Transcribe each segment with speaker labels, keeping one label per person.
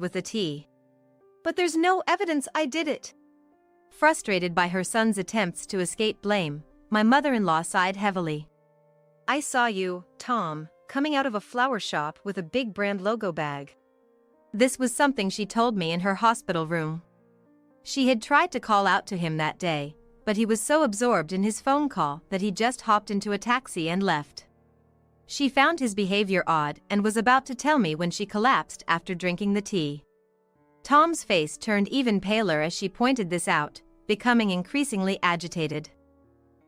Speaker 1: with the tea. But there's no evidence I did it. Frustrated by her son's attempts to escape blame, my mother-in-law sighed heavily. I saw you, Tom, coming out of a flower shop with a big brand logo bag. This was something she told me in her hospital room. She had tried to call out to him that day, but he was so absorbed in his phone call that he just hopped into a taxi and left. She found his behavior odd and was about to tell me when she collapsed after drinking the tea. Tom's face turned even paler as she pointed this out, becoming increasingly agitated.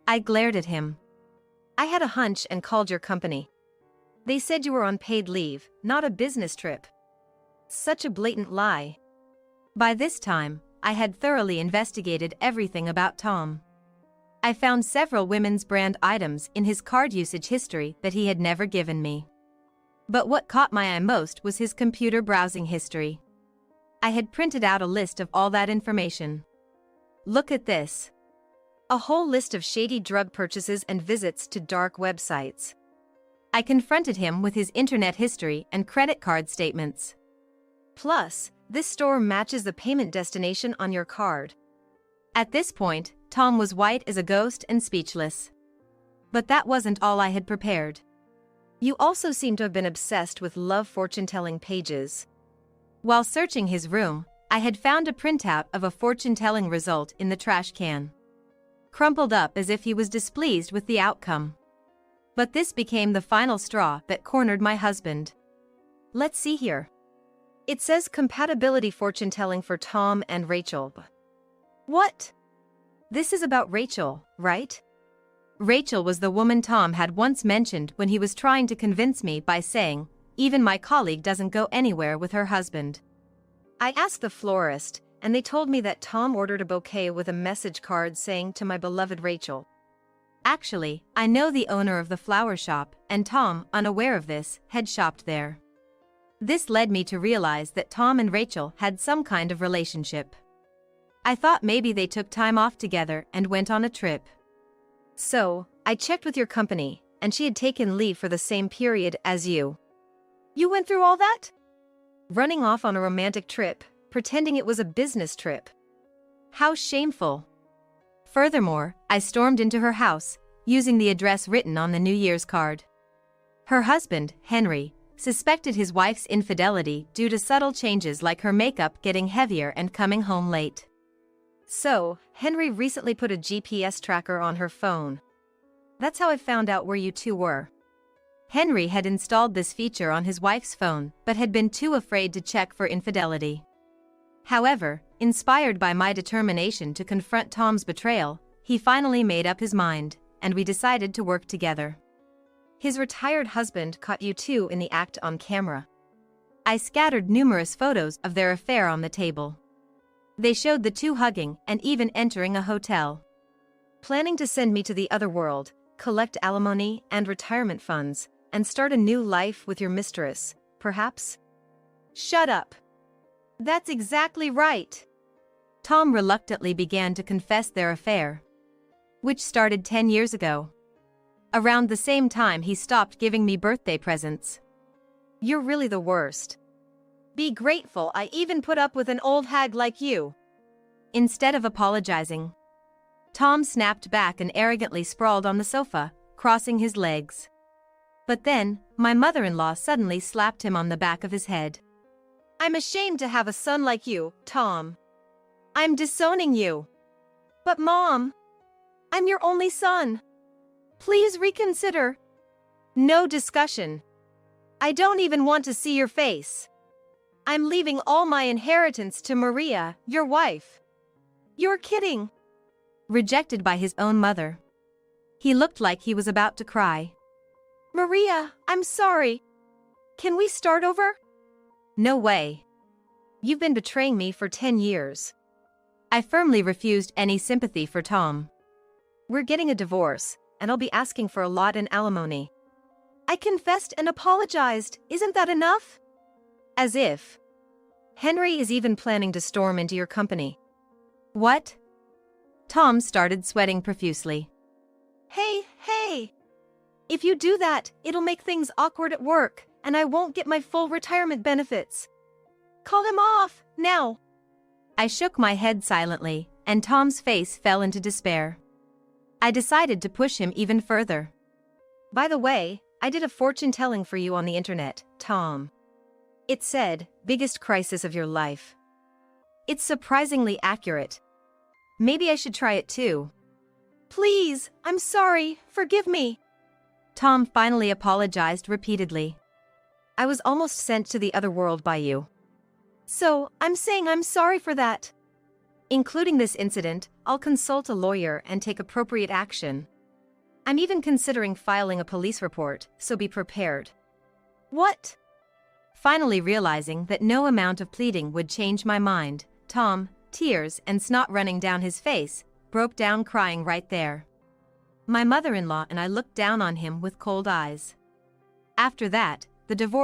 Speaker 1: I glared at him. I had a hunch and called your company. They said you were on paid leave, not a business trip. Such a blatant lie. By this time, I had thoroughly investigated everything about Tom. I found several women's brand items in his card usage history that he had never given me. But what caught my eye most was his computer browsing history. I had printed out a list of all that information. Look at this. A whole list of shady drug purchases and visits to dark websites. I confronted him with his internet history and credit card statements. Plus, this store matches the payment destination on your card. At this point, Tom was white as a ghost and speechless. But that wasn't all I had prepared. You also seem to have been obsessed with love fortune-telling pages. While searching his room, I had found a printout of a fortune-telling result in the trash can. Crumpled up as if he was displeased with the outcome. But this became the final straw that cornered my husband. Let's see here. It says compatibility fortune-telling for Tom and Rachel. What? This is about Rachel, right? Rachel was the woman Tom had once mentioned when he was trying to convince me by saying, even my colleague doesn't go anywhere with her husband. I asked the florist, and they told me that Tom ordered a bouquet with a message card saying to my beloved Rachel. Actually, I know the owner of the flower shop, and Tom, unaware of this, had shopped there. This led me to realize that Tom and Rachel had some kind of relationship. I thought maybe they took time off together and went on a trip. So, I checked with your company, and she had taken leave for the same period as you. You went through all that? Running off on a romantic trip, pretending it was a business trip. How shameful. Furthermore, I stormed into her house, using the address written on the New Year's card. Her husband, Henry, suspected his wife's infidelity due to subtle changes like her makeup getting heavier and coming home late. So, Henry recently put a GPS tracker on her phone. That's how I found out where you two were. Henry had installed this feature on his wife's phone but had been too afraid to check for infidelity. However, inspired by my determination to confront Tom's betrayal, he finally made up his mind, and we decided to work together. His retired husband caught you two in the act on camera. I scattered numerous photos of their affair on the table. They showed the two hugging and even entering a hotel. Planning to send me to the other world, collect alimony and retirement funds, and start a new life with your mistress, perhaps? Shut up. That's exactly right. Tom reluctantly began to confess their affair, which started 10 years ago. Around the same time he stopped giving me birthday presents. You're really the worst. Be grateful I even put up with an old hag like you. Instead of apologizing, Tom snapped back and arrogantly sprawled on the sofa, crossing his legs. But then, my mother-in-law suddenly slapped him on the back of his head. I'm ashamed to have a son like you, Tom. I'm disowning you. But Mom, I'm your only son. Please reconsider. No discussion. I don't even want to see your face. I'm leaving all my inheritance to Maria, your wife. You're kidding. Rejected by his own mother. He looked like he was about to cry. Maria, I'm sorry. Can we start over? No way. You've been betraying me for 10 years. I firmly refused any sympathy for Tom. We're getting a divorce, and I'll be asking for a lot in alimony. I confessed and apologized, isn't that enough? As if. Henry is even planning to storm into your company. What? Tom started sweating profusely. Hey! If you do that, it'll make things awkward at work, and I won't get my full retirement benefits. Call him off, now! I shook my head silently, and Tom's face fell into despair. I decided to push him even further. By the way, I did a fortune telling for you on the internet, Tom. It said, biggest crisis of your life. It's surprisingly accurate. Maybe I should try it too. Please, I'm sorry, forgive me. Tom finally apologized repeatedly. I was almost sent to the other world by you. So, I'm saying I'm sorry for that. Including this incident, I'll consult a lawyer and take appropriate action. I'm even considering filing a police report, so be prepared. What? Finally realizing that no amount of pleading would change my mind, Tom, tears and snot running down his face, broke down crying right there. My mother-in-law and I looked down on him with cold eyes. After that, the divorce